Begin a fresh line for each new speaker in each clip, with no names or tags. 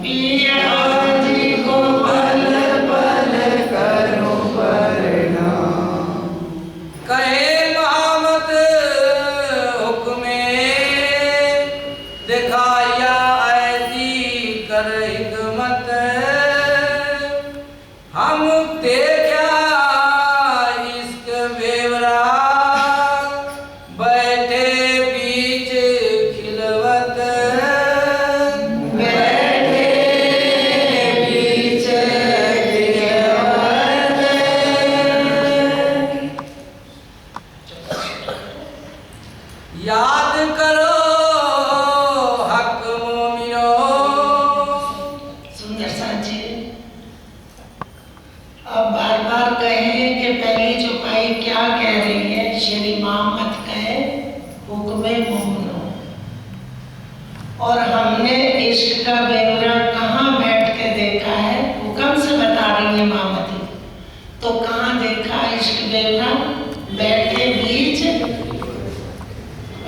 पिया जी को पल पल करूं प्रणाम।
कहे महामत हुक्मे दिखाया ऐसी कर हिकमत, हम देखा इश्क बेवरा बैठे बीच खिलवत,
बैठे बीच खिलवत।
याद करो हक मोमिनो।
सुंदर साथ जी, अब बार बार कहें कि पहली चौपाई क्या कह रही है। श्री मोहम्मद कहे हुक्मे मोमिनो, और हमने इश्क का बेवरा कहाँ बैठ के देखा है? हुक्म से बता रही है मामती। तो कहाँ देखा इश्क बेवरा? बैठे बीच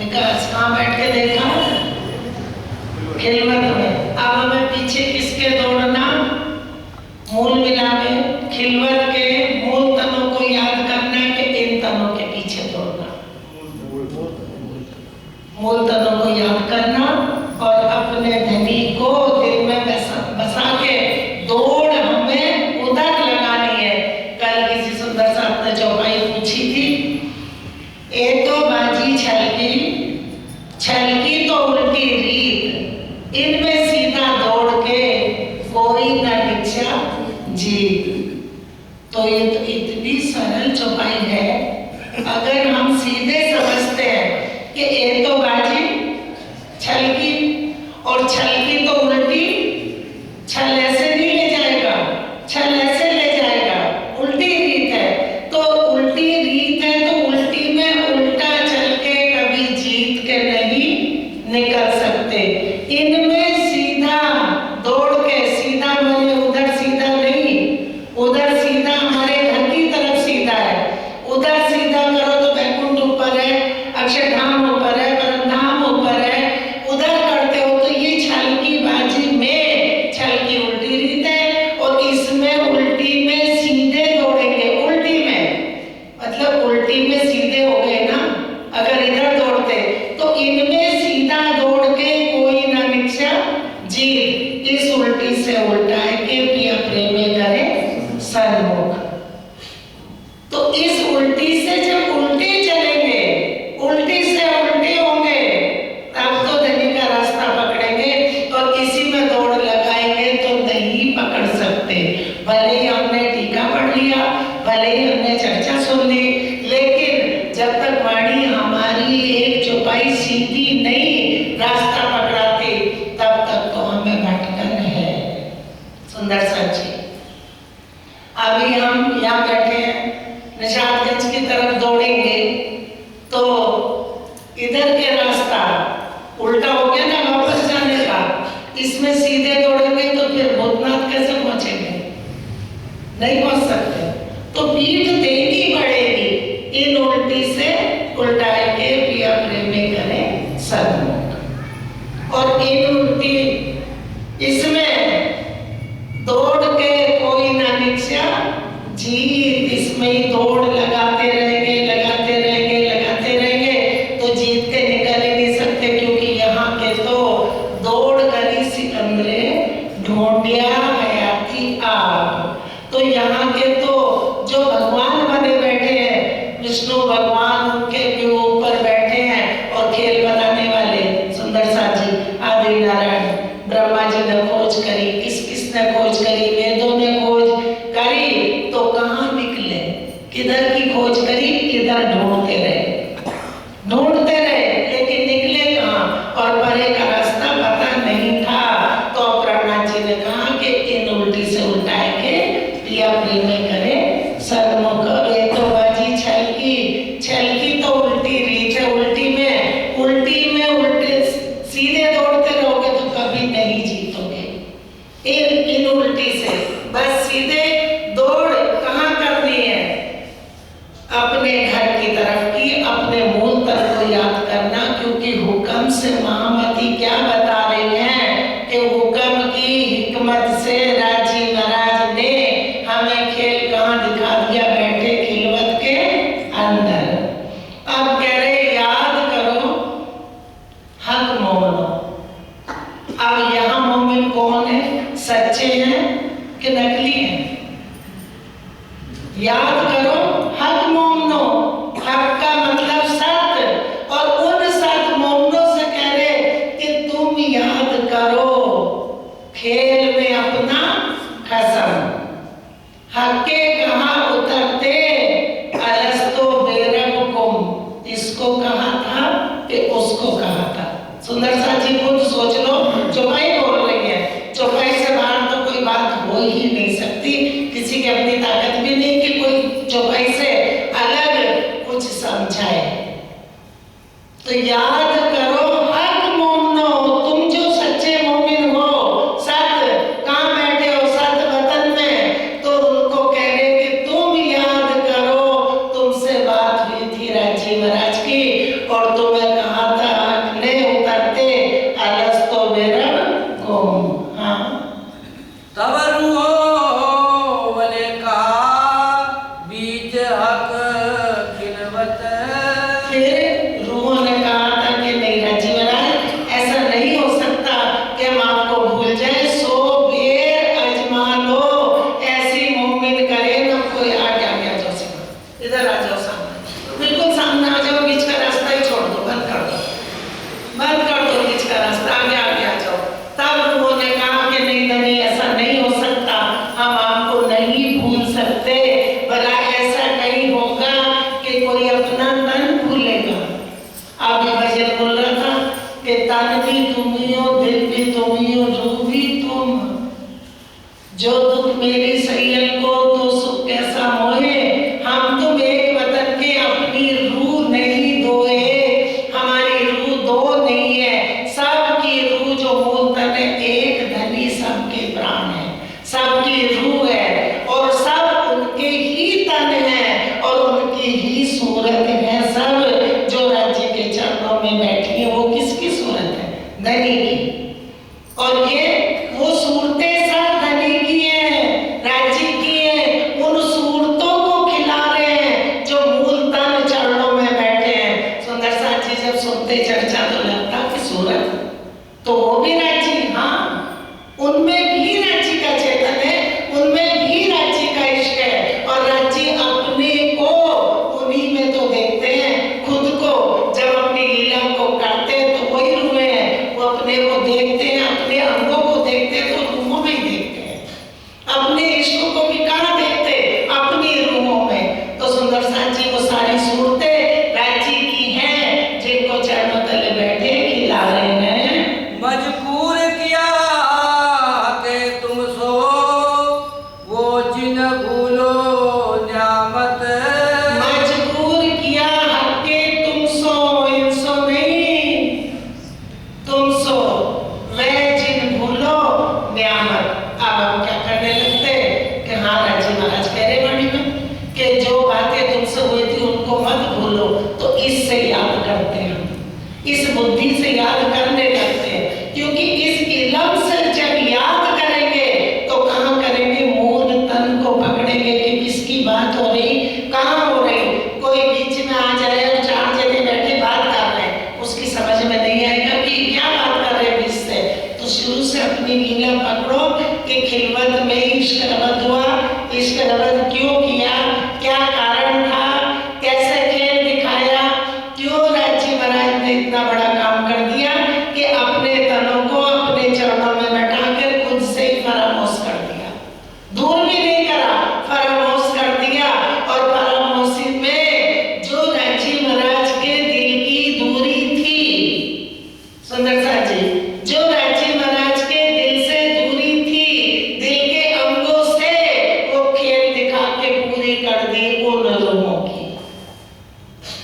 विकास। कहाँ बैठ के देखा? खिलवत में। अब हमें पीछे किसके दौड़ना? मूल मिलावे खिलवत के मूल तनों को याद करना कि इन तनों के पीछे दौड़ना। मूल तनों को याद करना और अपने धनी को दिल में बसा के दौड़ हमें उधर लगानी है। कल किसी सुंदर साहब ने चौपाई पूछी थी, ए तो बाजी छलकी, छलकी तो उल्टी रीत, इनमें सीधा दौड़ के कोई न निचा जीत। तो ये तो इतनी सरल चौपाई है। अगर हम सीधे समझते हैं कि ए तो बाजी छलकी और छलकी तो उल्टी, छल ऐसे नहीं ले जाएगा, छल ऐसे ले जाएगा, उल्टी रीत है। तो उल्टी रीत है तो उल्टी में उल्टा चल के कभी जीत के नहीं निकल सकते। इनमें सीधा दौड़ के, सीधा मैंने उधर सीधा नहीं, उधर सीधा हमारे घर की तरफ सीधा है। उधर सीधा करो तो बैकुंठ ऊपर है, अक्षरधाम ऊपर है, परमधाम ऊपर है। उधर करते हो तो ये छल की बाजी में छल की उल्टी रीत है, और इसमें उल्टी में सीधे दौड़ेंगे। उल्टी में मतलब उल्टी में सीधे हो गए ना। अगर इधर दौड़ते तो इनमें सीधा दौड़ के कोई ना निक्षा जीत। इस उल्टी से उल्टा है कि पिया प्रेमे करे सन्मुख। तो इस उल्टी से जब उल्टे चलेंगे, उल्टी से उल्टे होंगे, तब तो धनी का रास्ता पकड़ेंगे। और इसी में दौड़ लगाएंगे तो नहीं पकड़ सकते। भले ही हमने टीका पढ़ लिया, भले ही हमने चर्चा सुन ली, लेकिन जब तक वाणी हमारी एक चौपाई सीधी नहीं रास्ता पकड़ाती, तब तक तो हमें भटकन है। सुंदर सच जी, अभी हम यहाँ बैठे हैं, निशादगंज की तरफ दौड़ेंगे तो इधर के रास्ता उल्टा हो गया ना वापस जाने का। इसमें सीधे दौड़ेंगे तो फिर भूतनाथ कैसे पहुंचेंगे? नहीं पहुंच सकते। तो पीठ देनी पड़ेगी इन उल्टी से उल्टा के पिया प्रेमी करे सन्मुख। और इन उल्टी इसमें दौड़ के कोई ना निक्षा जीत। इसमें ही दौड़ लगाते रहेंगे, लगाते रहेंगे, लगाते रहेंगे तो जीत के निकल ही नहीं सकते। क्योंकि यहाँ के तो दौड़ करी सिकंदरे ढूंढिया हयाती आप। तो यहाँ के तो जो भगवान बने बैठे हैं, विष्णु भगवान उनके भी ऊपर बैठे हैं। और खेल बनाने वाले सुंदर साथ जी, आदि नारायण ब्रह्मा जी ने खोज करी, किसने खोज करी? वेदों ने खोज करी। तो कहाँ निकले? किधर की खोज करी? इधर ढूंढते रहे, ढूंढते रहे, लेकिन निकले कहाँ? और परे का रास्ता पता नहीं था। तो प्रहलाद जी ने कहा कि इन उल्टी से उल्टाए के पिया प्रेमी करे सन्मुख। ये तो बाजी छलकी, छलकी तो उल्टी रीत है। उल्टी में उल्टे सीधे दौड़ते रहोगे तो कभी नहीं जीतोगे। इन उल्टी से बस सीधे दौड़ कहाँ करनी है? अपने घर की तरफ की, है, सच्चे हैं कि नकली हैं? याद करो, हक मोमनो, हक का मतलब सत्य, और उन सत्य मोमनों से कह रहे कि तुम याद करो खेल में अपना कसम। हक्के कहाँ उतरते अलस्तो बेरबकुम, इसको कहा था कि उसको कहा था। सुंदर सा जी खुद सोच लो, चौपाई बोल रही है, चौपाई से बाहर तो कोई बात हो ही नहीं सकती, किसी की अपनी ताकत भी नहीं कि कोई चौपाई से अलग कुछ समझाए। तो याद करो हक मोमनो, तुम जो सच्चे मोमिन हो, सत्य कहाँ बैठे हो, सत्य वतन में, तो उनको कह रहे कि तुम याद करो तुमसे बात हुई थी राजी महाराज की, और तुम्हें कहा था अगले उतरते अलस्तो बेरबकुम। हाँ,
तब रूहो वने कहा बीच हक खिलवत।
फिर रूहों ने कहा था कि नहीं राजी महाराज, ऐसा नहीं हो सकता कि हम आपको भूल जाए, सो बेर अजमा लो, ऐसी मोमिन करे ना कोई। आगे आगे आ जाओ, सीधा इधर आ जाओ, सामने बिल्कुल सामने आ जाओ, बीच का रास्ता ही छोड़ दो, बंद कर दो, बंद कर दो बीच का रास्ता, आगे आगे आ जाओ। तब रूहों ने कहा कि नहीं नहीं, ऐसा नहीं हो सकता, हम आपको नहीं भूल सकते, भला ऐसा नहीं होगा कि कोई अपना तन भूलेगा। आगे भजन बोल रहा था कि तन भी तुम ही हो, दिल भी तुम ही हो, रूह भी तुम, जो दुख मेरी सैयल को तो सुख कैसा मोहे, हम तुम एक वतन के अपनी रूह नहीं दोए, हमारी रूह दो नहीं है, सबकी रूह जो मूल तन है, एक धनी सबके प्राण है, सबकी रूह है, और सब उनके ही तन है और उनकी ही सूरत है। सब जो राज्य के चरणों में बैठी है वो किसकी सूरत है? धनी की। और ये वो सूरतें सब धनी की है, राज्य की है, उन सूरतों को खिला रहे हैं जो मूल तन चरणों में बैठे हैं। सुंदर सा जी जब सुनते चर्चा तो लगता कि सूरत तो वो भी राज्य, हाँ, उनमें भी राज्य का चेतन है, उनमें भी राज्य का इश्क है, और राज्य अपने को उन्हीं में तो देखते हैं, खुद को जब अपनी लीला को करते हैं तो वही रूहें हैं, वो अपने को देखते हैं, अपने अंगों को देखते हैं तो रूहों में ही देखते हैं, अपने इश्क को भी कहाँ देखते, अपनी रूहों में। तो सुंदर सा जी वो सारी सूरतें राज्य की हैं, जिनको चरणों तले बैठे खिला रहे हैं।
मजबूर किया के तुम सो वो जिन भूलो न्यामत।
मजबूर किया हक्के तुम सो, इनसो नहीं, तुम सो वह जिन भूलो न्यामत। अब हम क्या करने लगते कि हाँ राजी महाराज कह रहे वाणी में कि जो बातें तुमसे हुई थी उनको मत भूलो, तो इससे याद करते हैं, इस बुद्धि से याद करने लगते हैं, क्योंकि इस इलम से जब याद करेंगे तो कहाँ करेंगे, मूल तन को पकड़ेंगे कि किसकी बात हो रही, कहाँ हो रही। कोई बीच में आ जाए और चार जने बैठे बात कर रहे हैं, उसकी समझ में नहीं आएगा कि क्या बात कर रहे हैं बीच से, तो शुरू से अपनी लीला पकड़ो कि खिलवत में इश्क रबत हुआ, इश्क रबत क्यों किया, क्या कारण था, कैसे खेल दिखाया, क्यों राज्य महाराज ने इतना बड़ा काम कर दिया कि अपने तनों को अपने चरणों में बैठाकर खुद से ही फरामोश कर दिया, दूर भी नहीं करा, फरामोश कर दिया। और फरामोशी में जो राज्य महाराज के दिल की दूरी थी, सुंदर सा जी, जो राज्य महाराज के दिल से दूरी थी, दिल के अंगों से वो खेल दिखा के पूरी कर दी उन रूहों की,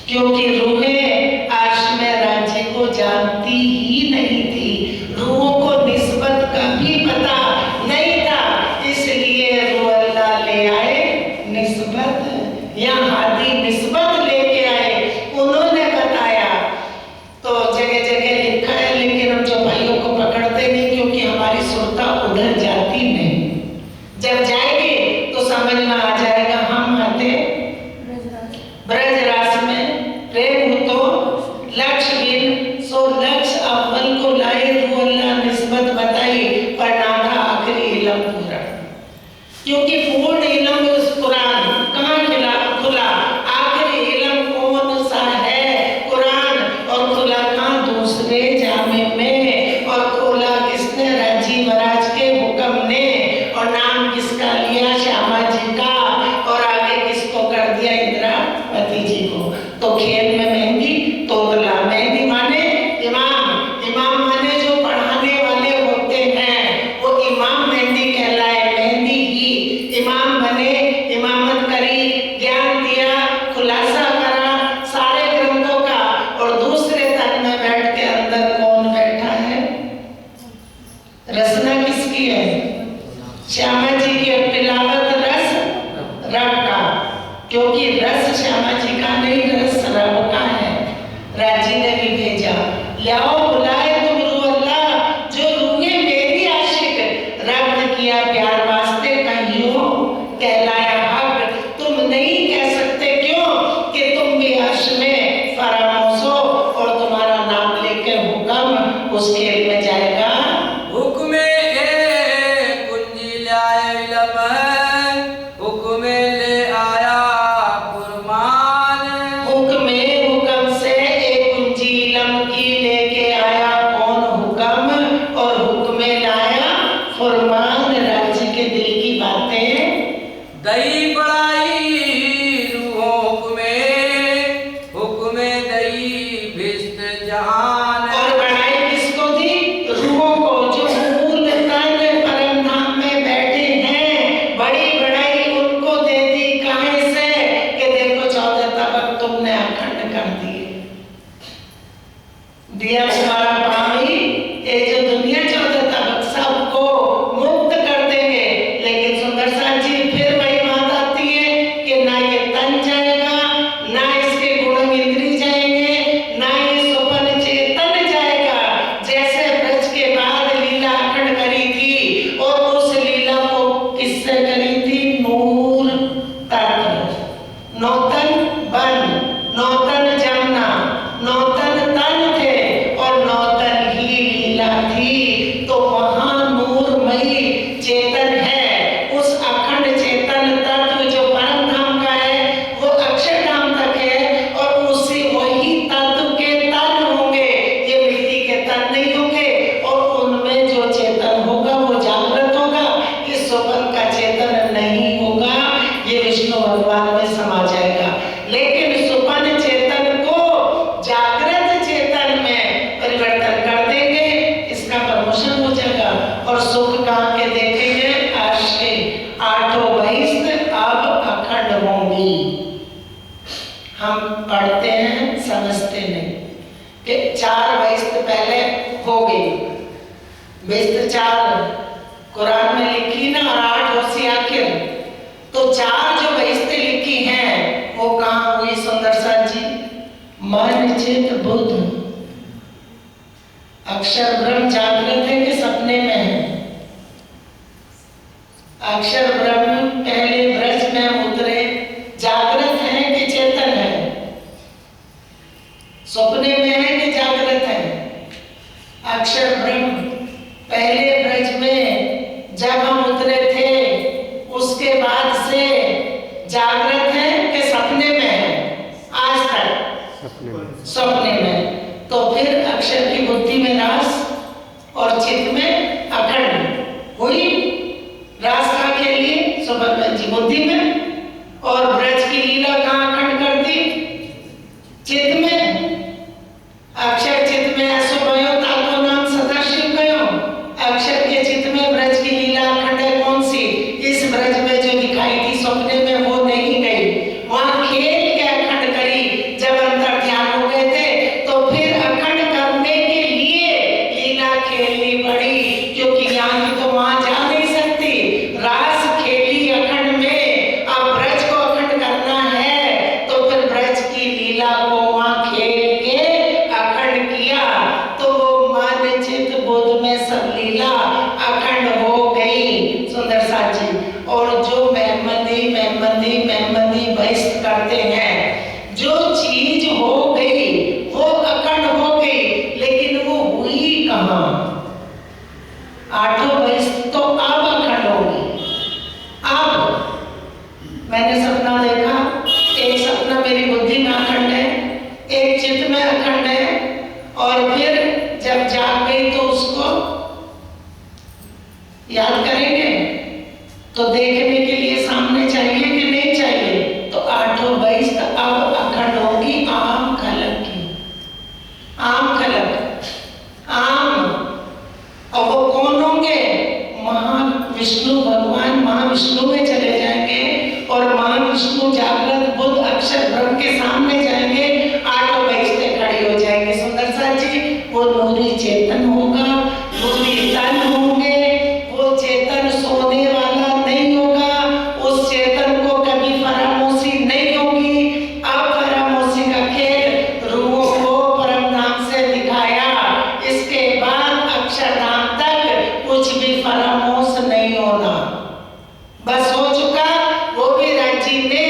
क्योंकि रूहें आश में राज्य को जानती ही नहीं थी, रूहों को निस्बत का भी पता नहीं था, इसलिए रूह अल्लाह ले आए निस्बत, या हादी निस्बत लेके आए, उन्होंने बताया। तो जगह जगह लिखा है, लेकिन हम चौपाइयों को पकड़ते नहीं, क्योंकि हमारी सुरता उधर जाती नहीं, जब जाएगी तो समझ में आ जाएगा हम आते ब्रजरास में प्रेम हो तो लक्ष्य बिन सो लक्ष्य अव्वल को लाए, रूह अल्लाह निस्बत बताई, पर नाथा क्योंकि पूर्ण इल्म उस कुरान कहाँ खुला, आखिरी इल्म कौन सा है? कुरान। और खुला कहाँ? दूसरे जामे में। और खोला किसने? राजी महाराज के हुक्म ने। और नाम किसका लिया? श्यामा जी का। और आगे किसको कर दिया? इंद्रावती जी को। तो खेल में मेहंदी तोतला। मेहंदी माने इमाम, इमाम माने जो पढ़ाने वाले होते हैं, वो इमाम मेहंदी कहलाए। मेहंदी ही इमाम बने, इमामत करी, ज्ञान दिया, खुलासा करा सारे ग्रंथों का। और दूसरे तन में बैठ के अंदर कौन बैठा है? रचना किसकी है? श्यामा जी की। तिलावत रस रब का, क्योंकि रस श्यामा जी का नहीं, रस रब का है। राजी ने भी भेजा, लाओ बुलाए तुम रू अल्लाह, जो रूहे मेरी आशिक, रब्त किया प्यार वास्ते कहियो, कहलाया हक। तुम नहीं कह सकते क्यों? कि तुम भी अर्श में फरामोश हो और तुम्हारा नाम लेके हुक्म उस खेल में जाएगा।
हुक्मे ए कुंजी लाए इल्म है, हुक्मे ले आया फुरमान।
हुक्म से एक कुंजी इल्म की लेके आया कौन? हुक्म। और हुक्म लाया फुरमान, राज्य के दिल की बातें।
दई बढ़ाई रूहों हुक्मे दई भिस्त जहान।
और बढ़ाई किसको दी? रूहों को, जो मूल तन परम धाम में बैठे हैं। बड़ी बढ़ाई उनको दे दी। काहे से? कि देखो 14 तबक तुमने अखंड कर दिए, दिया तुम्हारा पानी। ये जो दुनिया 14 तबक सबको मुक्त कर देंगे। लेकिन सुंदर सा जी फिर वही बात आती है कि ना ये तन जाएगा, ना इसके गुण इंद्री जाएंगे, ना ये सुपन चेतन जाएगा। जैसे ब्रज के बाद लीला अखंड करी थी, और उस लीला को किससे करी थी? नूर तत्व, नौतन बन, नौतन जमुना, नौतन तन थे और नौतन ही लीला थी। तो वहां नूरमयी चेतन है। उस अखंड चेतन तत्व जो परम धाम का है, वो अक्षरधाम तक है। और उसी वही तत्व के तन होंगे, ये मिट्टी के तन नहीं होंगे। और उनमें जो चेतन होगा वो जागृत होगा। इस स्वपन का चेतन नहीं होगा, ये विष्णु भगवान में समा जाएगा। लेकिन सुपन चेतन को जागृत चेतन में परिवर्तन कर देंगे, इसका प्रमोशन हो जाएगा। और सुख कहाँ के देखेंगे? आश्रे आठों बहिष्ठ अब अखंड होंगी। हम पढ़ते हैं, समझते नहीं कि 4 बहिष्ठ पहले हो गई। बहिष्ठ 4 कुरान में लिखी ना, और 8 होशी आखिर। तो 4 जो बहिष्ठ लिखी हैं वो कहाँ हुई? सुंदर सा जी, मन चित बुद्ध। अक्षर ब्रह्म जागृत है कि सपने में है? अक्षर ब्रह्म पहले ब्रज में उतरे, जागृत है कि चेतन है? सपने में है कि जागृत है? अक्षर ब्रह्म पहले ब्रज में जब हम उतरे थे, उसके बाद से जागृत है कि सपने में है? आज तक सपने में। तो फिर अक्षर की बुद्धि में रास और चित्त में अखंड हुई। रास का खेलिए सुबह जी बुद्धि में, और ब्रज की लीला कहाँ अखंड कर दी? चित्त में। अक्षर चित्त में ऐसो भयो ताको नाम सदाशिव गयो। अक्षर के चित्त में ब्रज की लीला अखंड है। कौन सी? इस ब्रज में जो दिखाई थी सपने में, वो नहीं गई। वहां खेल के अखंड करी। जब अंतर ध्यान हो गए थे, तो फिर अखंड करने के लिए लीला खेलनी पड़ी, क्योंकि यहाँ की तो वहां जा नहीं सकती। रास खेली अखंड में, अब ब्रज को अखंड करना है, तो फिर ब्रज की लीला को वहां खेल के अखंड किया। तो वो मन चित बुद्ध में सब लीला अखंड हो गई। सुंदर सा जी। और जो मेहमदी बहिष्ठ करते हैं, जो चीज हो गई वो अखंड हो गई, लेकिन वो हुई कहाँ? 8 बहिष्ठ तो अब अखंड होगी। अब मैंने सपना देखा, एक सपना मेरी बुद्धि में अखंड है, एक चित्त में अखंड है, और फिर जब जाग गई तो उसको याद करेंगे। तो देखने के लिए सामने चाहिए कि नहीं चाहिए? तो 8:22 अब अखंड होगी आम खलक की, आम खलक, आम। और वो कौन होंगे? महाविष्णु भगवान महाविष्णु में चले जाएंगे और महाविष्णु जागृत बुद्ध अक्षर ब्रह्म के सामने जाएंगे, 8:22 खड़ी हो जाएंगे। सुंदर सा जी, वो नूरी चेतन होगा, नूरी तन होंगे, वो चेतन सोने वाला नहीं होगा, उस चेतन को कभी फरामोशी नहीं होगी। अब फरामोशी का खेल रूहों को परमधाम से दिखाया, इसके बाद अक्षरधाम तक कुछ भी फरामोश नहीं होना, बस हो चुका। वो भी राज्य ने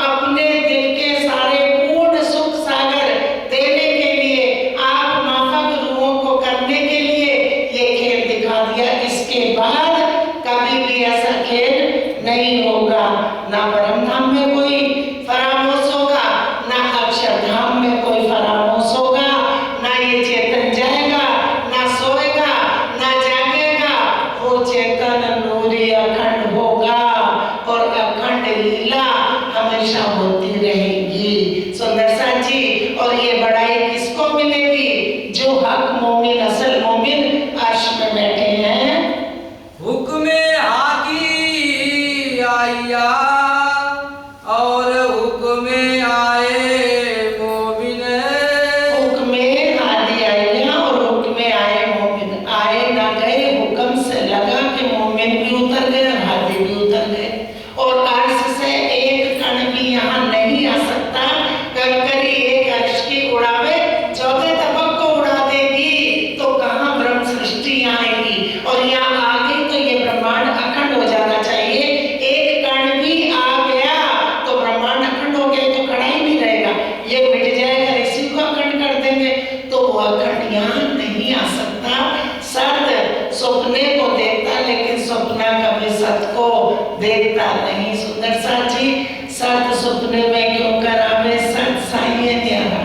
अपने दिल के सारे पूर्ण सुख सागर देने के लिए, आप माफक रूहों को करने के लिए ये खेल दिखा दिया। इसके बाद कभी भी ऐसा खेल नहीं होगा, ना परमधाम में कोई फरामोश होगा, ना अक्षरधाम में कोई फरामोश होगा, ना ये चेतन जाएगा, ना सोएगा, ना जागेगा। वो चेतन नूरी अखंड होगा और अखंड लीला हमेशा होती रहेगी। सुंदर सा जी, और ये बड़ाई किसको मिलेगी? जो हक मोमिन, असल मोमिन अर्श में बैठे हैं।
हुक्मे हाकी आया और हुक्मे आए मोमिन।
हुक्मे हादी आया और हुक्मे आए मोमिन। आए ना गए, हुक्म से लगा कि मोमिन भी उतर गए और हादी भी उतर गए। और अर्श से एक कण भी यहाँ नहीं आ सकता। कंकरी एक अर्श की उड़ावे, 14 तबक को उड़ा देगी, तो कहाँ ब्रह्म सृष्टि आएगी? और यहाँ आ गई तो ये ब्रह्मांड अखंड हो जाना चाहिए। एक कण भी आ गया तो ब्रह्मांड अखंड हो गया, तो खड़ा ही नहीं रहेगा, ये मिट जाएगा, इसी को अखंड कर देंगे। तो वो अखंड यहाँ नहीं आ सकता। सत सपने को देखता, लेकिन सपना कभी सत को देखता नहीं। सुंदर सा जी, सत सपने में क्यों करावे, सत साइए त्यारा।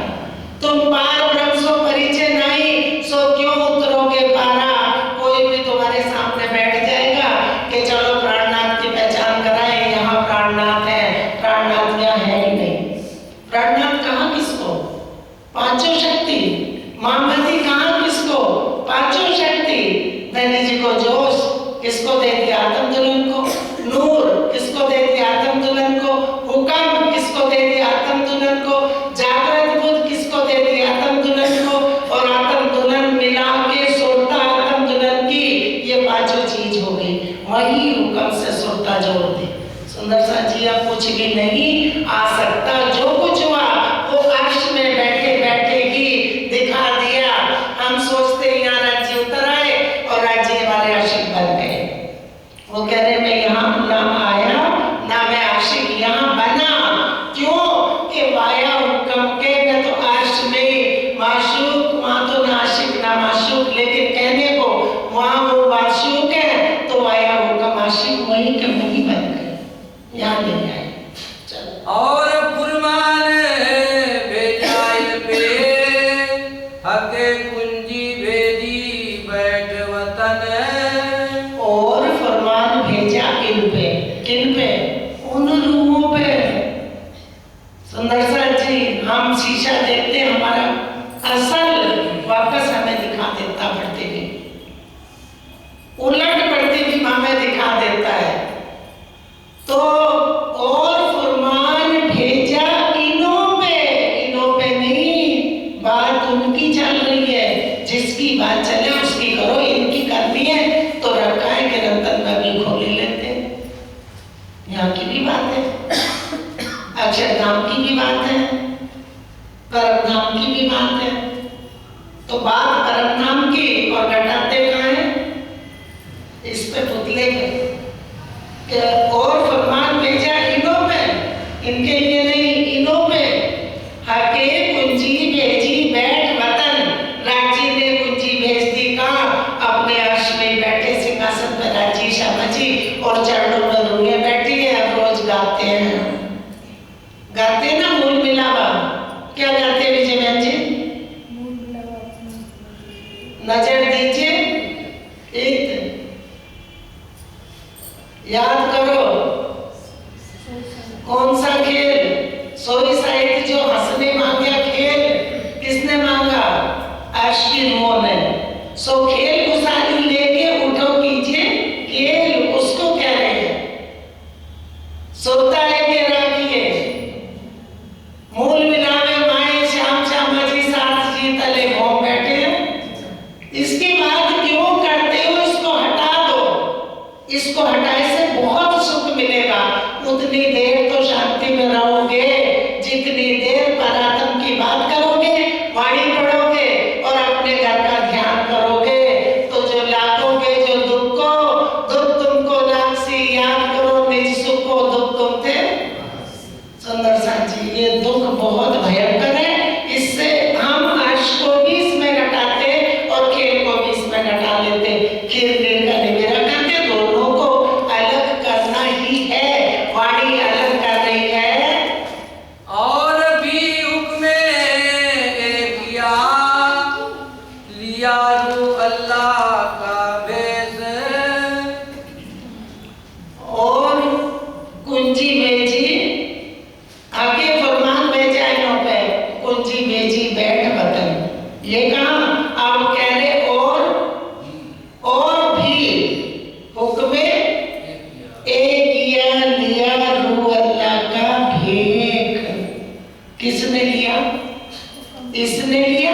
तुम पार ब्रह्म सो परिचय नहीं, सो क्यों उतरोगे पारा? कोई भी तुम्हारे सामने बैठ जाएगा कि चलो प्राणनाथ की पहचान कराएं, यहाँ प्राणनाथ है, प्राणनाथ यहाँ है ही नहीं। प्राणनाथ कहाँ किसको? पांचों शक्ति। मामती कहाँ किसको? पांचों शक्ति। नैनी जी को जोश किसको दे दिया? आत्म दुल्हन को। नूर किसको दे दिया? आत्म दुल्हन को। हुक्म किसको दे दिया? आत्म दुल्हन को। जागृत बुद्ध किसको दे दिया? आत्म दुल्हन को। और आत्म दुल्हन मिला के सुरता आत्म दुल्हन की, ये पांचों चीज हो गई। वही हुक्म से सुरता जोड़ दी। सुंदर सा जी, अब कुछ भी नहीं आ सकता। जो कुछ हुआ वो अर्श में बैठे बैठे ही दिखा दिया। हम सोचते यहाँ राज्य उतर आए और राज्य हमारे आशिक बन गए। वो कह रहे मैं यहाँ ना आया ना मैं आशिक यहाँ बना। क्यों? कि वाया हुक्म के, मैं तो अर्श में माशूक, वहाँ तो ना आशिक ना माशूक, लेकिन कहने को वहाँ वो माशूक है, तो वाया हुक्म आशिक वही के वही बन गए, यहाँ नहीं आए। चलो।
और फुरमान भेजाइल पे हके कुंजी भेजी बैठ वतन।
और फरमान भेजा इन पे, किन पे? उन रूहों पे। सुंदर सा जी, हम शीशा देखते हमारा असल वापस हमें दिखा देता, बढ़ते भी उलट पड़ते भी हमें दिखा देता है। तो और फरमान भेजा इन्हों पे नहीं, बात उनकी चल रही है। जिसकी बात चले उसकी करो, इनकी करनी है तो रखा है कि रतन में भी खोले लेते हैं। यहाँ की भी बात है, अक्षरधाम की भी बात है, परमधाम की भी बात है। तो बात परमधाम की और घटाते कहाँ है? इस पे पुतले पे। और फरमान भेजा इन्हों पे, इनके लिए नहीं, इन्हों पे। हके कुंजी भेजी बैठ वतन, राज्य ने कुंजी भेज दी कहाँ? अपने अर्श में बैठे सिंहासन पर राज्य शाह जी, और चरणों में रूहें बैठी है। अब रोज गाते हैं याद करो कौन सा खेल? सुसाइड जो हंसने मांगा खेल किसने मांगा? अश्विनों ने। सो खेल गुजारी लेके उठो कीजिए खेल उसको कह रहे हैं। सोता है के राखिए मूल मिलावे माए श्याम श्यामा जी साथ जी तले घूम बैठे हैं। इसकी बात क्यों करते हो? इसको हटा दो। इसको हटाए से बहुत सुख मिलेगा। उतनी देर तो शांति में रहोगे जितनी देर परात्म की बात करोगे, वाणी पढ़ोगे और अपने घर का ध्यान करोगे। तो जो लागोगे जो दुख को, दुख तुमको लांसी याद करो निज सुख को दुख तुम थे। सुंदर साथ जी ये दुख बहुत भयंकर है। इससे हम अर्श को भी इसमें घटाते और खेल को भी इसमें घटा लेते। खेल खेल का निवेरा करके दोनों को अलग करना ही है। वाणी अलग कर रही है।
और भी हुक्म किया लिया रू अल्लाह का भेष।
और कुंजी भेजी आगे फरमान भेजा इन्हों पे कुंजी भेजी बैठ वतन। ये कहा आप कह रहे और भी हुक्म एक किया लिया रू अल्लाह का भेख। किसने लिया? इसने लिया।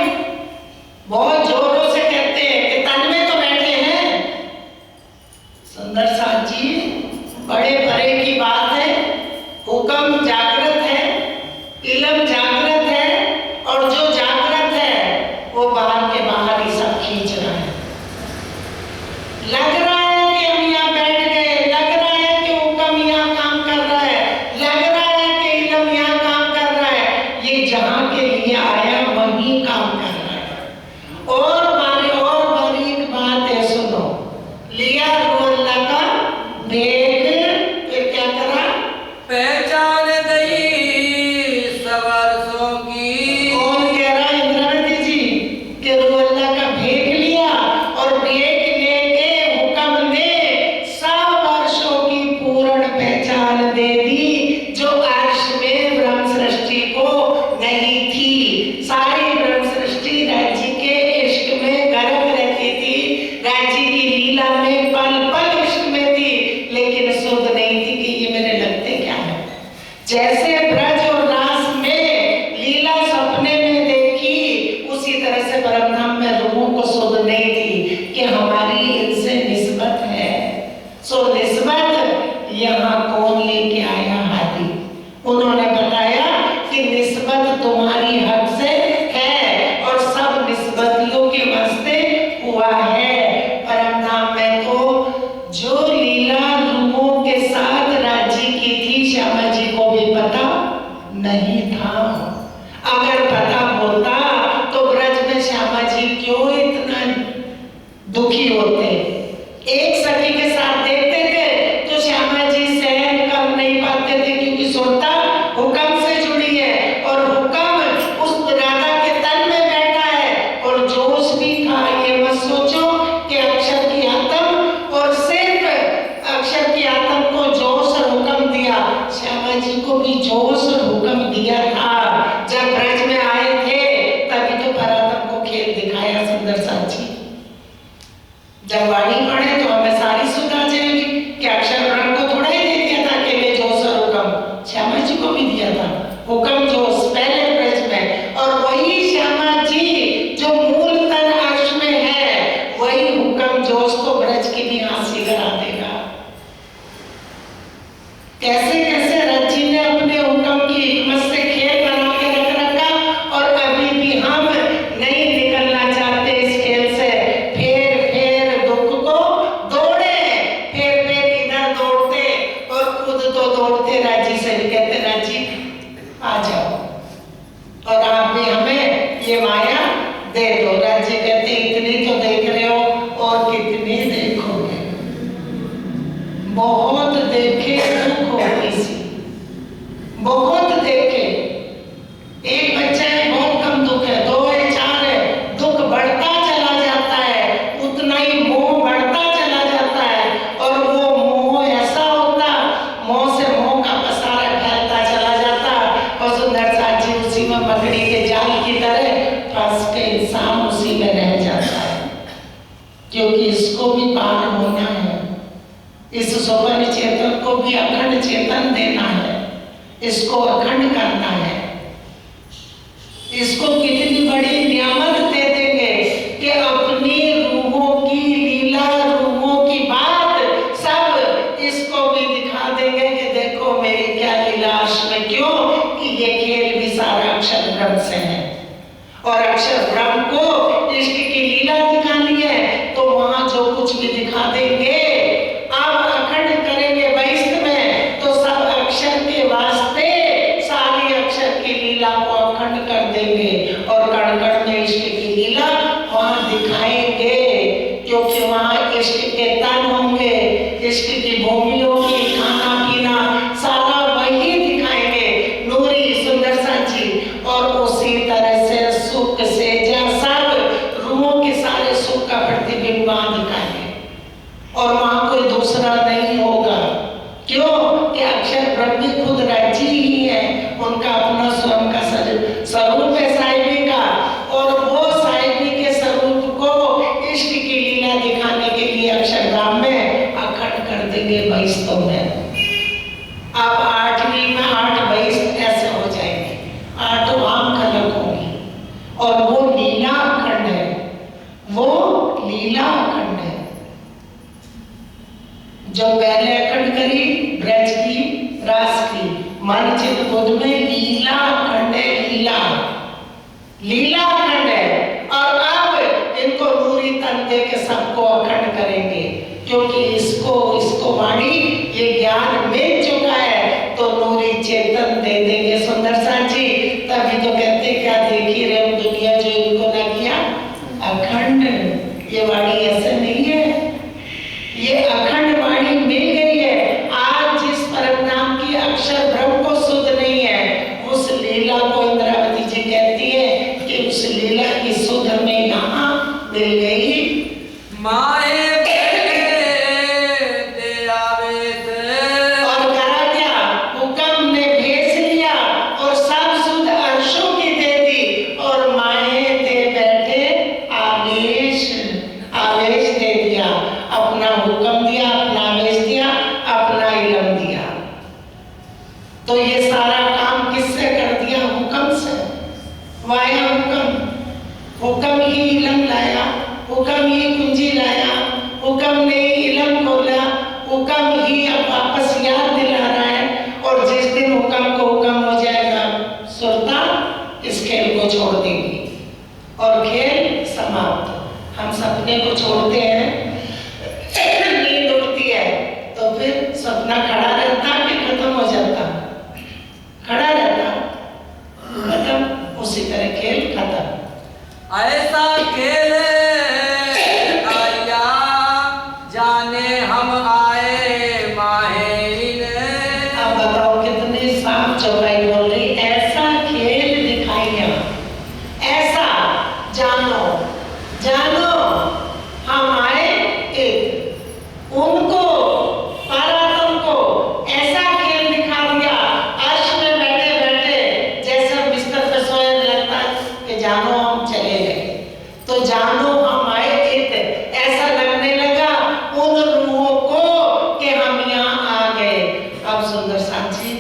बहुत जोरों से कहते हैं कि तन में तो बैठे हैं। सुंदर साथ जी बड़े परे की बात है। हुक्म जागृत है, इल्म जागृत है और जो जागृत है वो बाहर के बाहर ही सब खींच रहा है। लग रहा है कि हम यहाँ बैठ गए, लग रहा है कि हुक्म यहाँ काम कर रहा है, लग रहा है कि इल्म यहाँ काम कर रहा है। ये जहाँ के लिए आया वहीं काम कर रहा है। और बारीक बात है सुनो। लिया रू अल्लाह का भेद फिर क्या करा?
पहचान गई सवर्षों की।
कौन कह रहा है? इंद्रावती जी कि रू अल्लाह का भेद लिया और भेद लेके हुक्म ने 100 वर्षों की पूर्ण पहचान दे दी जो अर्श में ब्रह्म सृष्टि को नहीं थी। सारी ब्रह्म सृष्टि राज्य के इश्क में गर्क रहती थी, राज्य की लीला में पल पल इश्क में थी, लेकिन सुध नहीं थी कि ये मेरे लगते क्या है। जैसे ब्रज और रास में लीला सपने में देखी, उसी तरह से परमधाम में रूहों को सुध नहीं थी कि हमारी इनसे निस्बत है। सो निस्बत यहाँ कौन लेके आया? हाथी। उन्होंने बताया कि निस्बत तुम्हारी हक से है और सब निस्बतियों के वास्ते हुआ है। परमधाम में तो जो लीला रूहों के साथ राज्य की थी श्यामा जी को भी पता नहीं था। अगर पता होता तो ब्रज में श्यामा जी क्यों इतना दुखी होते? एक सखी के साथ देखते थे तो श्यामा जी सहन कर नहीं पाते थे क्योंकि सुरता हुक्म से जुड़ी है और हुक्म उस राधा के तन में बैठा है। और जोश भी था। ये मत सोचो कि अक्षर की आत्म और सिर्फ अक्षर की आत्म को जोश और हुक्म दिया, श्यामा जी को भी जोश और हुक्म दिया था। जब ब्रज में आए थे तभी तो परात्म को खेल दिखाया सुंदर साची। जब वाणी पढ़े तो हमें सारी सुध आ जाएगी कि अक्षर ब्रह्म को थोड़ा ही दे दिया था कि मैं जोश और हुक्म, श्यामा जी को भी दिया था हुक्म जोश पहले ब्रज में। और वही श्यामा जी जो मूल तन अर्श में है वही हुक्म जोश को ब्रज की भी हासिल करा देगा। कैसे कैसे रज्जी ने अपने हुक्म की हिकमत से खेल बना के रख रखा और अभी भी हम नहीं निकलना चाहते इस खेल से। फेर फेर दुख को दौड़े, फेर फेर इधर दौड़ते और खुद तो दौड़ते राज्य से भी कहते राज्य आ जाओ और आप भी हमें ये माया दे दो। राज्य कहते इतनी तो देख रहे हो और कितनी देखोगे? बहुत देखे दुख होती सी, बहुत देखे। एक बच्चा है बहुत कम दुख है, 2 है 4 है, दुख बढ़ता चला जाता है, उतना ही मोह बढ़ता चला जाता है और वो मोह ऐसा सोपान चेतन को भी अखंड चेतन देना है, इसको अखंड करना है। इसको कितनी बड़ी नियामत दे देंगे कि अपनी रूहों की लीला, रूहों की बात सब इसको भी दिखा देंगे कि देखो मेरी क्या लीला अर्श में। क्यों कि ये खेल भी सारा अक्षर ब्रह्म से है और अक्षर ब्रह्म को इश्क की लीला दिखानी है, तो वहां जो कुछ भी दिखा देंगे। अब अखंड करेंगे बहिष्ठ में तो सब अक्षर के वास्ते सारी अक्षर की लीला को अखंड कर देंगे और कण कण में इश्क की लीला वहां दिखाएंगे, क्योंकि वहां इश्क के तन होंगे, इश्क की भूमि होगी, खाना पीना सारा वही दिखाएंगे नूरी सुंदरसा जी। और उसी तरह से सुख से सब रूहों के सारे सुख का प्रतिबिंब वहां दिखाएंगे और वहां कोई दूसरा नहीं होगा। क्यों कि अक्षर ब्रह्म खुद राज्य ही है, उनका अपना स्वयं का स्वरूप है साहिबी का, और वो साहिबी के स्वरूप को इश्क की लीला दिखाने के लिए अक्षरधाम में अखंड कर देंगे बहिष्ठों में। अब 8वीं में 8 बहिष्ठ ऐसे हो जाएंगे, 8 आम खलक होंगी और वो लीला अखंड है, वो लीला अखंड है। जो पहले अखंड करी ब्रज की रास की मन चित बुद्ध में लीला अखंड है, लीला लीला अखंड है। और अब इनको नूरी तन दे के सबको अखंड करेंगे, क्योंकि इसको वाणी ये ज्ञान मिल चुका है, तो नूरी चेतन दे देंगे सुंदरसा जी। तभी तो कहते क्या देखी रे हम दुनिया जो इनको ना किया अखंड। ये वाणी ऐसे नहीं है, ये अखंड वाणी मिल गई है। आज जिस परम नाम की अक्षर ब्रह्म को सुध नहीं है, उस लीला को इंद्रावती जी कहती है कि उस लीला की सुध हमें यहाँ मिल गई।
माए
और करा क्या, हुक्म ने भेज लिया और सब सुध अर्शों की दे दी, और माए दे बैठे आवेश, आवेश दे दिया, अपना हुक्म दिया, अपना आवेश दिया, अपना इल्म दिया। तो ये सारा काम किससे कर दिया, हुक्म से, वाया हुक्म। हुक्म ही इल्म लाया, हुक्म ही कुंजी लाया, हुक्म ने इल्म खोला, हुक्म ही अब वापस याद दिला रहा है। और जिस दिन हुक्म को हुक्म हो जाएगा, सुरता इस खेल को छोड़ देगी और खेल समाप्त। हम सपने को छोड़ते हैं, नींद उड़ती है, तो फिर सपना खड़ा रहता कि खत्म हो जाता, खड़ा रहता, खत्म, उसी तरह खेल खत्म।
ऐसा खेल आया जाने हम आए माहिरीन।
अब बताओ कितने साफ चौपाई बोल रही, ऐसा खेल दिखाइया, ऐसा जानो, जानो हम आए एक, उनको परातम को ऐसा खेल दिखा दिया, अर्श में बैठे बैठे जैसे बिस्तर पे सोए लगता कि जानो हम चले गए, तो जानो हम आए एक, ऐसा लगने लगा उन रूहों को कि हम यहाँ आ गए। अब सुंदर साथी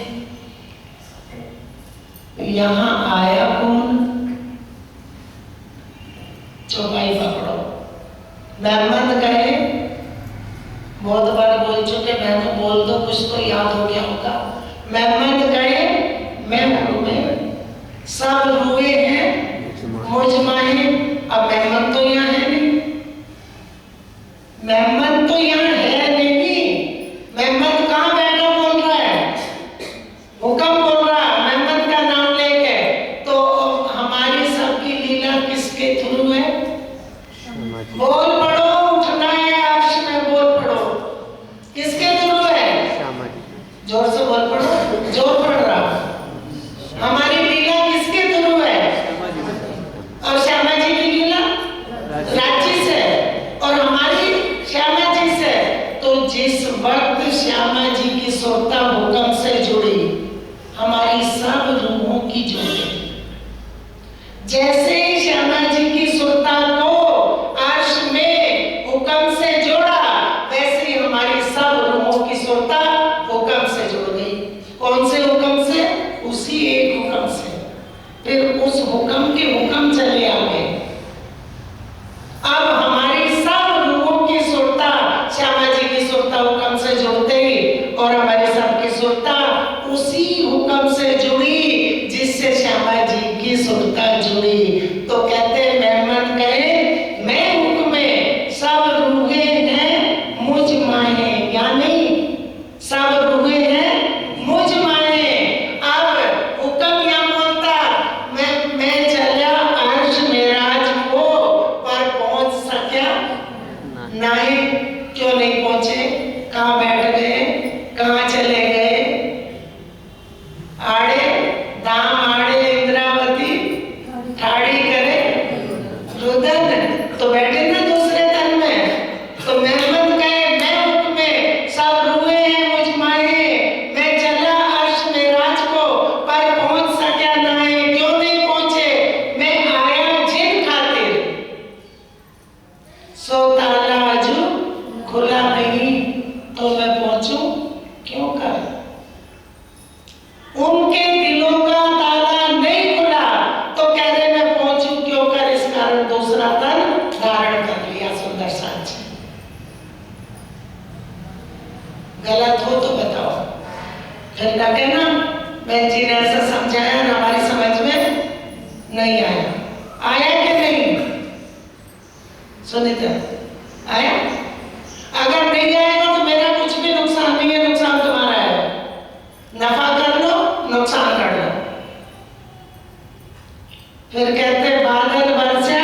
यहाँ आया कौन, चौपाई पकड़ो। मेहमद गए, बहुत बार बोल चुके, मैं बोल दो कुछ तो याद हो गया होगा। मेहमद गए, मैं में सब रुए हैं मुझमाए। अब मेहमद तो यहाँ है नहीं, मेहमद तो यहाँ है नहीं, मेहमद कहाँ बैठा बोल रहा है, हुक्म बोल रहा है मेहमद का नाम लेके। तो हमारी सबकी लीला किसके थ्रू है, बोल पढ़ो, उठना है अर्श में, बोल पढ़ो, किसके थ्रू है, जोर से बोल पढ़ो, जोर पढ़ रहा। हमारी लीला किसके थ्रू है, और श्यामा जी की लीला राज्य से, और हमारी श्यामा जी से। तो जिस वक्त श्यामा जी की सुरता हुक्म से जुड़ी, हमारी सब रूहों की जुड़ी। जैसे ही श्यामा जी की सुरता को अर्श में हुक्म से जोड़ा, वैसे ही हमारी सब रूहों की कहाँ चले गए? आड़े दाम आड़े इंद्रावती ठाड़ी करे रुदन, तो बैठे ना दूसरे तन में। तो मेहमद कहे मैं हुक्मे सब रुए हैं मुझ माहे, मैं चला अर्श में राज को पर पहुंच सका ना है। क्यों नहीं पहुंचे? मैं आया जिन खातिर, सो ताला अजू खुला नहीं, तो मैं पहुंचूं क्यों कर? उनके दिलों का ताला नहीं खुला, तो कह रहे मैं पहुंचूं क्यों कर? इस कारण दूसरा तन धारण कर लिया। सुंदर साथ जी, गलत हो तो बताओ, फिर ना कहना बहन जी ने ऐसा समझाया ना, हमारी समझ में नहीं आया। आया कि नहीं? सुनीता आया? अगर नहीं आएगा तो मेरा कुछ भी नुकसान नहीं है, नुकसान तुम्हारा है। नफा कर लो, नुकसान कर लो। फिर कहते बादल बरसा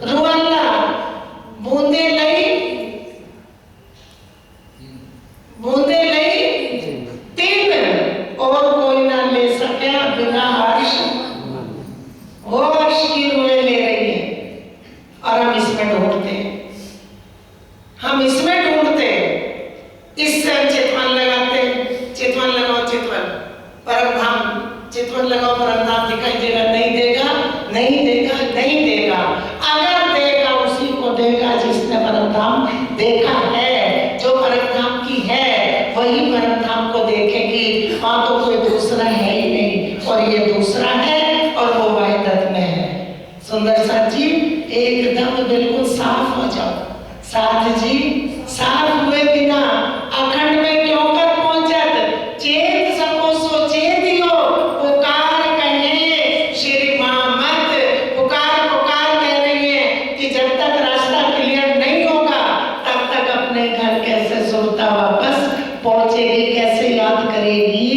रुअल्ला, बूंदे लई तीन, और कोई ना ले सके बिना हर्ष। वो हर्ष की रुए ले रही है और हम इसमें ढूंढते हैं, हम इसमें ढूंढते हैं। इससे हम चितवन लगाते, चितवन लगाओ चितवन परम धाम, चितवन लगाओ परम धाम दिखाई देगा? नहीं देगा, नहीं देगा, नहीं देगा। अगर देगा उसी को देगा जिसने परम धाम देखा है। जो परम धाम की है वही परम धाम को देखेगी। वहां तो कोई दूसरा है ही नहीं, और ये दूसरा है और वो वाहिदत में है। सुंदर साथ जी, एकदम बिल्कुल साफ हो जाओ। साथ जी साफ हुए बिना अखंड में क्यों कर पहुंचत? चेत सको सो चेतियो, पुकार कहे श्री मामत। पुकार पुकार कह रही है कि जब तक रास्ता क्लियर नहीं होगा तब तक अपने घर कैसे सुरता वापस पहुंचेगी, कैसे याद करेगी?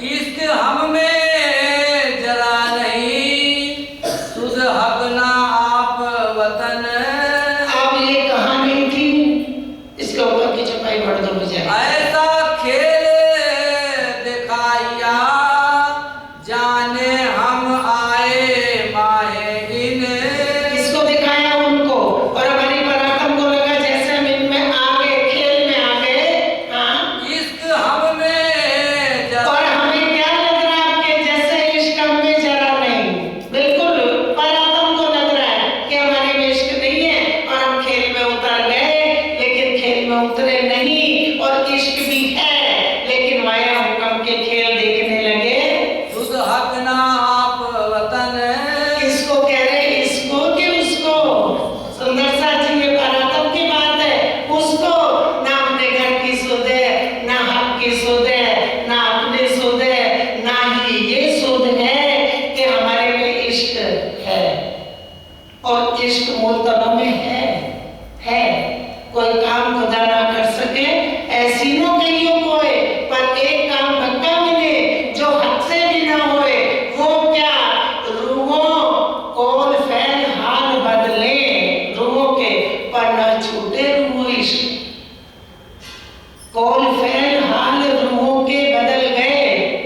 इश्क हम में जरा नहीं, तुझ हक ना आप वतन।
अब ये कहानी थी, इसके ऊपर की चपाई बढ़ दो मुझे।
ऐसा खेल दिखाया जाने हम आए माहे इन।
किसको दिखाया? उनको। और हमारी पराक्रम को लगा जैसे हम इनमें आ गए, खेल में आ गए। हाँ,
इश्क हम में जरा।
और हमें क्या लग रहा है आपके जैसे इश्क हम में जरा नहीं? बिल्कुल पराक्रम को लग रहा है कि हमारे में इश्क नहीं है और हम खेल में उतर गए, लेकिन खेल में उतरे नहीं। और इश्क भी है लेकिन माया हुक्म के खेल देखने लगे।
तुझ हक ना आप वतन।
किसको कह रहे? इसको कि उसको? सुंदर सा जी, ये पराक्रम की बात है। उसको ना अपने घर की सुध है, ना हक की सुध है, ना अपने सुध है, ना ही ये सुध है कि हमारे में इश्क है। और इश्क मूलतन में है। कोई काम खुदा ना कर सके ऐसी ना कहियो कोई, पर एक काम पक्का मिले जो हद से भी ना होए। वो क्या? रूहों कौन फैल हाल बदले, रूहों के पर न छूटे रूहों इश्क। कौन फैल हाल रूहों के बदल गए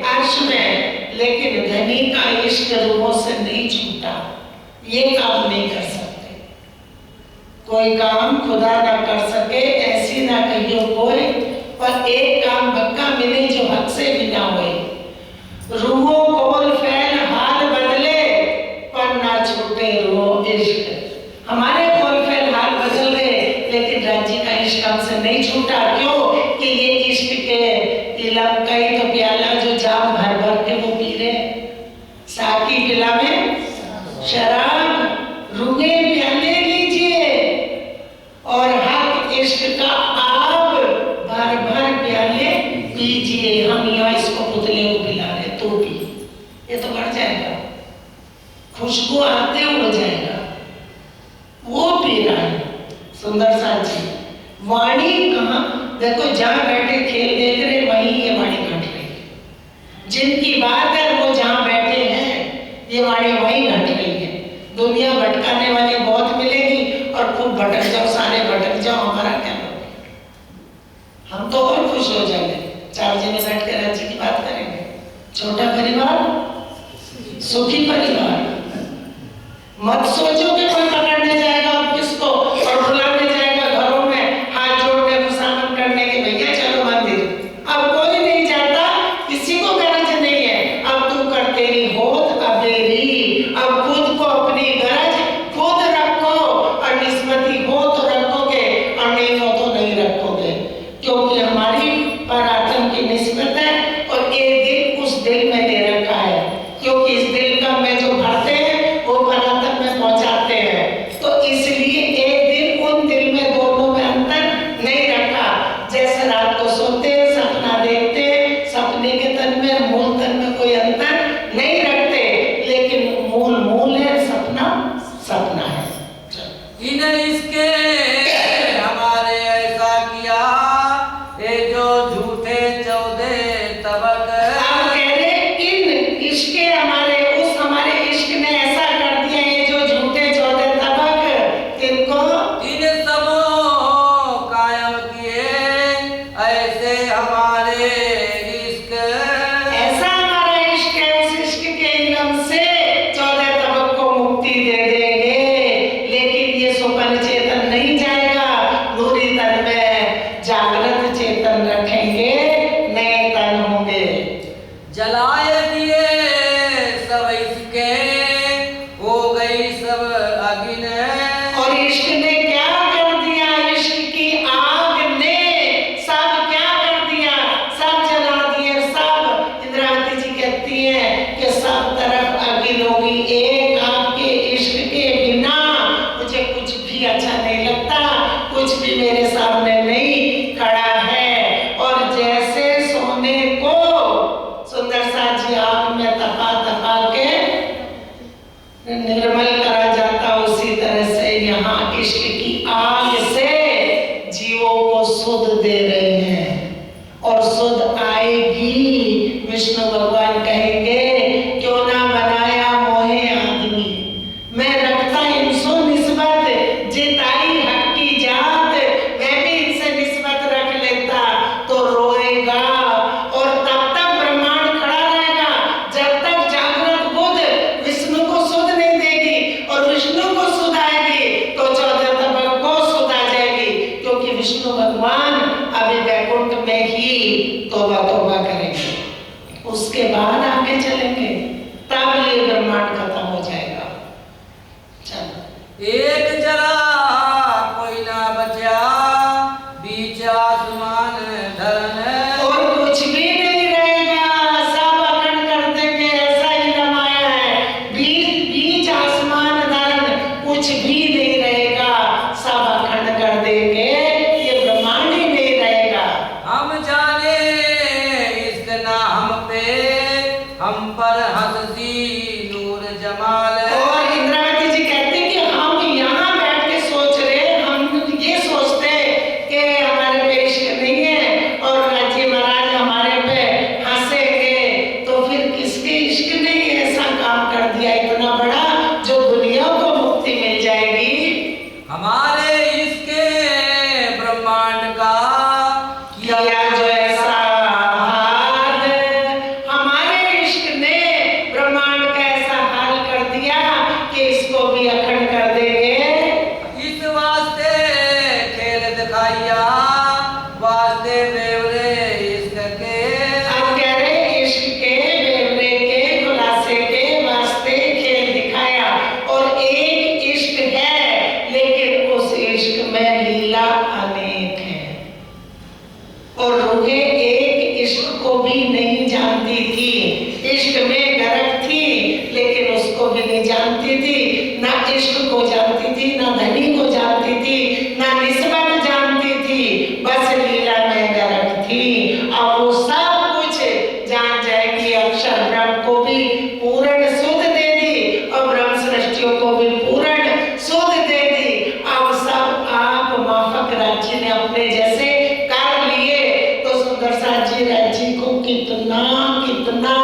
अर्श में, लेकिन धनी का इश्क रूहों से नहीं छूटा। ये काम नहीं कर सकते। कोई काम खुदा ना कर सके ऐसी ना कहियो कोई, पर एक काम पक्का मिले जो हद से भी ना होए। रूहों कौन फैल हाल बदले पर ना छूटे रूहों इश्क। हमारे कौन फैल हाल बदल गए लेकिन राज्य का इश्क हमसे नहीं छूटा। क्यों? कि ये इश्क के इलम कई तो प्याला जो जाम भर भर के वो पी रहे। साकी पिला में शराब, रुगे प्याले लीजिए, और हक इश्क का आब भर भर प्याले पीजिए। हम यहाँ इसको पुतले को पिला रहे, तो पी, ये तो बढ़ जाएगा, खुशबू आते उड़ जाएगा। वो पी रहा है। सुंदर सा जी, वाणी कहाँ? देखो जहाँ बैठे खेल देख रहे वहीं ये वाणी घट रही है। जिनकी बात है वो जहाँ बैठे हैं ये वाणी वहीं घट रही है। दुनिया भटकाने वाली बहुत मिलेगी और खूब भटक जाओ, सारे भटक जाओ, हमारा क्या? हम तो और खुश हो जाएंगे। 4 जने बैठ कर राज्य की बात करेंगे। छोटा परिवार सुखी परिवार। मत सोचो कि कोई पकड़ने जाएगा और किसको और बुलाने जाएगा घरों में हाथ जोड़ के खुशामद करने के, भैया चलो मंदिर। अब कोई नहीं जाता, किसी को गरज नहीं है। अब तू कर तेरी होत अबेरी। अब खुद को अपनी गरज खुद रखो और निस्बती हो तो रखोगे और नहीं हो तो नहीं रखोगे, क्योंकि हमारी परात्म की निस्बत है और ये दिल उस दिल में दे रखा है, क्योंकि इस दिल का में जो भरते हैं वो परात्म में पहुंचाते हैं। तो इसलिए एक दिल उन दिल में दोनों में अंतर नहीं रखा। जैसे रात को सोते हैं, सपना देखते हैं, सपने के तन में मूल तन में कोई अंतर नहीं रखते, लेकिन मूल मूल है, सपना सपना है।
इन इसके हमारे ऐसा किया, ये जो झूठे 14 तबक।
आप कह रहे इन इश्क हमारे उस हमारे इश्क ने ऐसा कर दिया, ये जो झूठे 14 तबक इनको
इन सबों कायम किए, ऐसे हमारे इश्क।
ऐसा हमारा इश्क है, उस इश्क के इल्म से 14 तबक को मुक्ति दे देंगे। लेकिन ये सुपन चेतन नहीं जाएगा, नूरी तन में जागृत चेतन रखेंगे, नए तन होंगे।
जलाए दिए सब इसके, हो गई सब अगिन।
और इश्क ने क्या कर दिया, इश्क की आग ने सब क्या कर दिया, सब जला दिए सब। इंद्रावती जी कहती हैं कि सब तरफ अगिन होगी, एक आपके इश्क के बिना मुझे कुछ भी अच्छा नहीं लगता, कुछ भी मेरे सामने नहीं खड़ा है। और जैसे सोने को सुंदर सा जी आग में तपा तपा के निर्मल करा जाता, उसी तरह से यहाँ इश्क की आग से जीवों को सुध दे रहे हैं। और सुध आएगी, विष्णु भगवान कहेंगे क्यों ना बनाया मोहे आदमी, मैं रखता इनसो निस्बत, जिताई हक की जात, मैं भी इनसे निस्बत रख लेता तो रोएगा। और तब तक ब्रह्मांड खड़ा रहेगा जब तक जागृत बुद्ध विष्णु को सुध नहीं देगी, और विष्णु को सुध आएगी तो 14 तबक को सुध आ जाएगी, क्योंकि विष्णु भगवान अभी वैकुंठ में ही तौबा तौबा करेंगे, उसके बाद आगे चलेंगे, तब ये ब्रह्मांड खत्म हो जाएगा। चलो
एक जरा कोई ना बचा, बीच आसमान धरन।
और कुछ भी नहीं रहेगा, सब अखंड कर देंगे, ऐसा ही रमाया है। बीच बीच आसमान धरन, कुछ भी नहीं रहेगा, सब अखंड कर देंगे, ये ब्रह्मांड ही नहीं रहेगा।
हम जाने इश्क ना हम पे, हम पर हंसी नूर जमाल।
और इंद्रावती जी कहते हैं कि हम यहाँ बैठ के सोच रहे, हम ये सोचते कि हमारे पे इश्क नहीं है और राज्य महाराज हमारे पे हंसेंगे, तो फिर किसके इश्क ने ऐसा काम कर दिया इतना बड़ा जो दुनिया को मुक्ति मिल जाएगी।
हमारे इसके ब्रह्मांड का
किया जो ऐसा हाल, हमारे इश्क ने ब्रह्मांड का ऐसा हाल कर दिया कि इसको भी अखंड कर देंगे।
इस वास्ते खेल दिखाइया, वास्ते बेवरे इश्क के।
अब कह रहे इश्क के बेवरे के खुलासे के वास्ते खेल दिखाया। और एक इश्क है, लेकिन उस इश्क में लीला अनेक है। और रूहें एक इश्क को भी नहीं जानती थी, इश्क में गरक थी, लेकिन उसको भी नहीं जानती थी, ना इश्क को जानती थी, ना धनी को जानती थी, ना निस्बत जानती थी, बस लीला में गरक थी। अब वो सब कुछ जान जाएगी, अक्षर ब्रह्म को भी पूर्ण सुध दे दी और ब्रह्म सृष्टियों को भी पूर्ण सुध दे दी। अब सब आप माफक राज्य ने अपने जैसे कर लिए, तो सुंदर सा जी राज्य को कितना कितना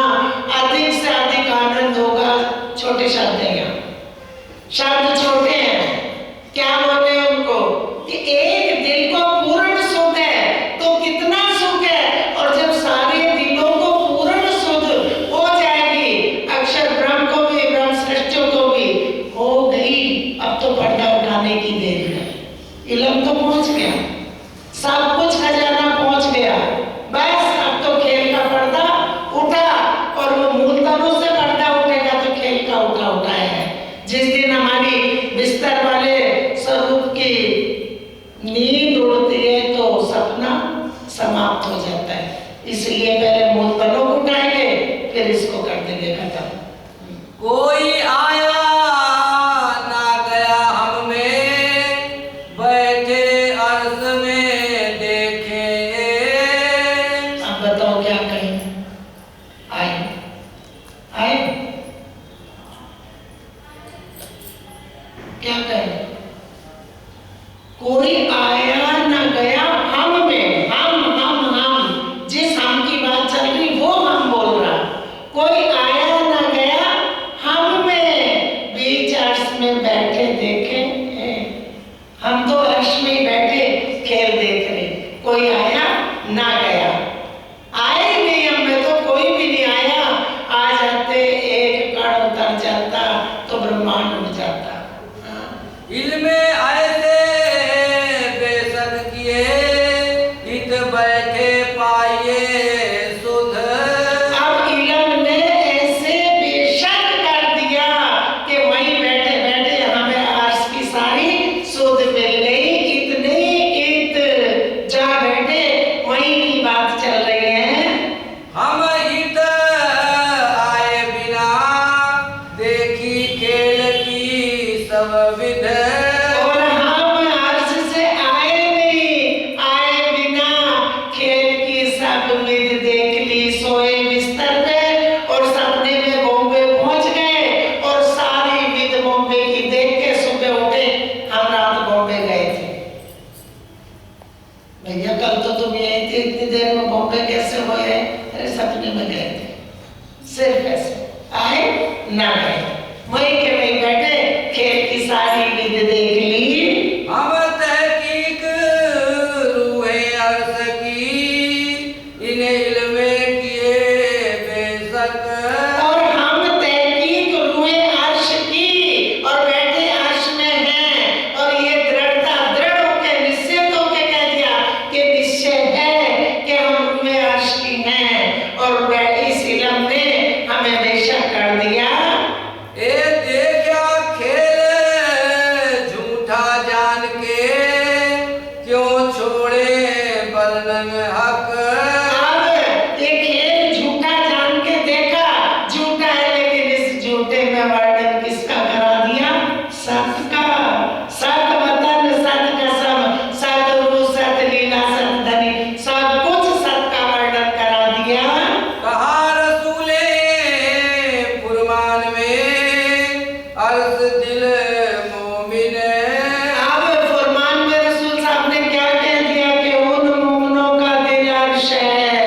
अधिक से अधिक आनंद होगा। छोटे शब्द हैं यहाँ, शब्द छोटे हैं, हो जाता है। इसलिए पहले मूल तनों को उठाएंगे, फिर इसको कर देंगे खत्म।
कोई आया ना गया हम में, बैठे अर्श में देखे।
अब बताओ क्या करें? आए आए क्या करें? कोई आया ना गया हम में, हम जिस हम की बात चल रही वो हम बोल रहा। कोई आया ना गया हम में, बीच अर्श में बैठे देखे। हम तो अर्श में ही बैठे खेल देख रहे, कोई आया ना गया। आए ही नहीं, हम में तो कोई भी नहीं आया। आ जाते एक कण उतर जाता तो ब्रह्मांड उड़ जाता।
इल्मे ऐसे बेसक किए, इत बैठे पाइए सुध।
अब इल्म ने ऐसे बेशक कर दिया कि वहीं बैठे बैठे हमें अर्श की सारी सुध मिल गई। इतने इत जा बैठे वहीं की बात चल रही है।
हम इत आए बिना, देखी खेल की सब विध।
और हम अर्श से आए नहीं, आए बिना खेल की सब विध देख ली। सोए बिस्तर पे और सपने में बॉम्बे पहुंच गए और सारी विध बॉम्बे की देख के सुबह उठे, हम रात बॉम्बे गए थे। भैया कल तो तुम यही थे, इतनी देर में बॉम्बे कैसे हुए? अरे सपने में गए थे। सिर्फ ऐसे आए ना गए, वहीं के वहीं बैठे खेल की सारी विध देख ली।
हम तहकीक रूहे अर्श की, इन्हें इल्मे किए बेशक।
और हम तहकीक रूहे अर्श की और बैठे अर्श में हैं, और ये दृढ़ होके निश्चित होके कह दिया कि निश्चय है कि हम रूहे अर्श की हैं। और इस इल्म ने हमें बेशक कर दिया।
ए देखा खेल झूठा जान के, क्यों छोड़े वर्णन हक।
अब ये खेल झूठा जान के देखा, झूठा है, लेकिन इस झूठे में वर्णन किसका करा दिया? सत का। सत वतन, सत कसम, सत रूह, सत लीला, सत धनी, सब कुछ सत का वर्णन करा दिया।
कहा रसूले फुरमान में, अर्ज दिल मोमिन।
अब फरमान में रसूल साहब ने क्या कह दिया कि उन मोमिनों का दिल अर्श है।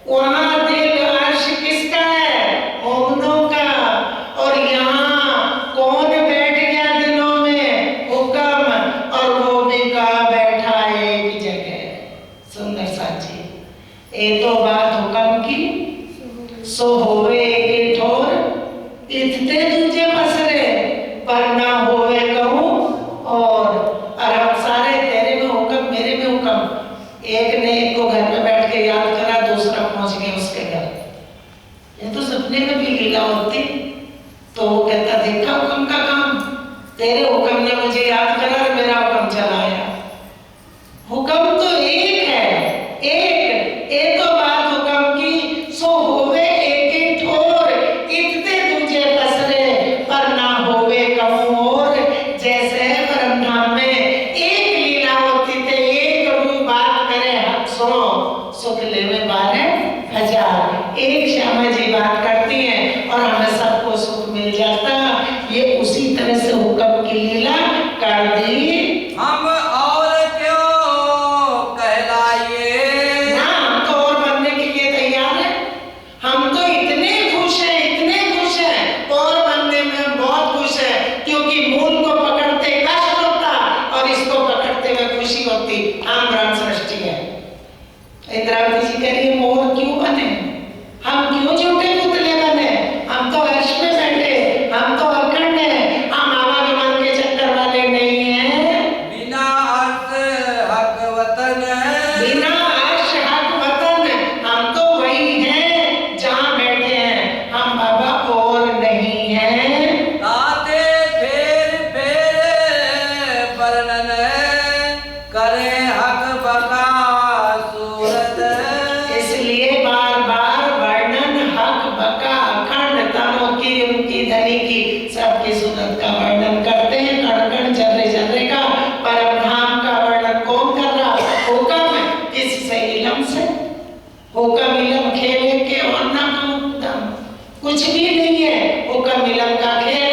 वहां दिल अर्श किसका है? मोमिनों का। और यहाँ कौन बैठ गया दिलों में? हुक्म। और वो भी कहाँ बैठा है? एक जगह। सुंदर साची, ये तो बात हुक्म की। सो होवे एक ठोर, इतने दूजे पसरे, पर ना होवे कहूँ और हम सारे तेरे में हुक्म, मेरे में हुक्म। एक ने एक को घर में बैठ के याद करा, दूसरा पहुंच गया उसके घर। ये तो सपने में भी लीला होती। तो वो कहता देखा हुक्म का काम, तेरे हुक्म ने मुझे याद करा और मेरा हुक्म चला आया। हुक्म तो एक है, एक तो बात हुक्म की। सो होवे एक ठोर, इतने दूजे पसरे, पर ना होवे कहूँ और। जैसे ब्रह्मांड में एक लीला होती थी, एक रूह बात करे हक सुनो, सुख लेवे 12,000। एक श्यामा जी बात करती हैं और हमें सबको सुख मिल जाता। ये उसी तरह से हुक्म की लीला कर दी।
हम और क्यों कहलाइए।
ना, हम तो और बनने के लिए तैयार हैं। हम तो इतने खुश हैं, और बनने में हम बहुत खुश हैं, क्योंकि मूल को पकड़ते कष्ट होता और इसको पकड़ते हुए खुशी होती। हम ब्रह्म सृष्टि है। इंद्रावती जी कह रही है मोर क्यों बने? हम क्यों झूठे पुतले बने? हम तो अर्श में बैठे, हम तो अखंड हैं, हम आवागमन के चक्कर वाले नहीं हैं।
बिना अर्श हक वतन,
बिना अर्श हक वतन, हम तो वही हैं जहाँ बैठे हैं, हम बाबा और नहीं हैं।
ताते फेर वर्णन, करे हक बका सूरत।
मिलम से होका मिलम खेल के और ना कुछ भी नहीं है। होका मिलम का खेल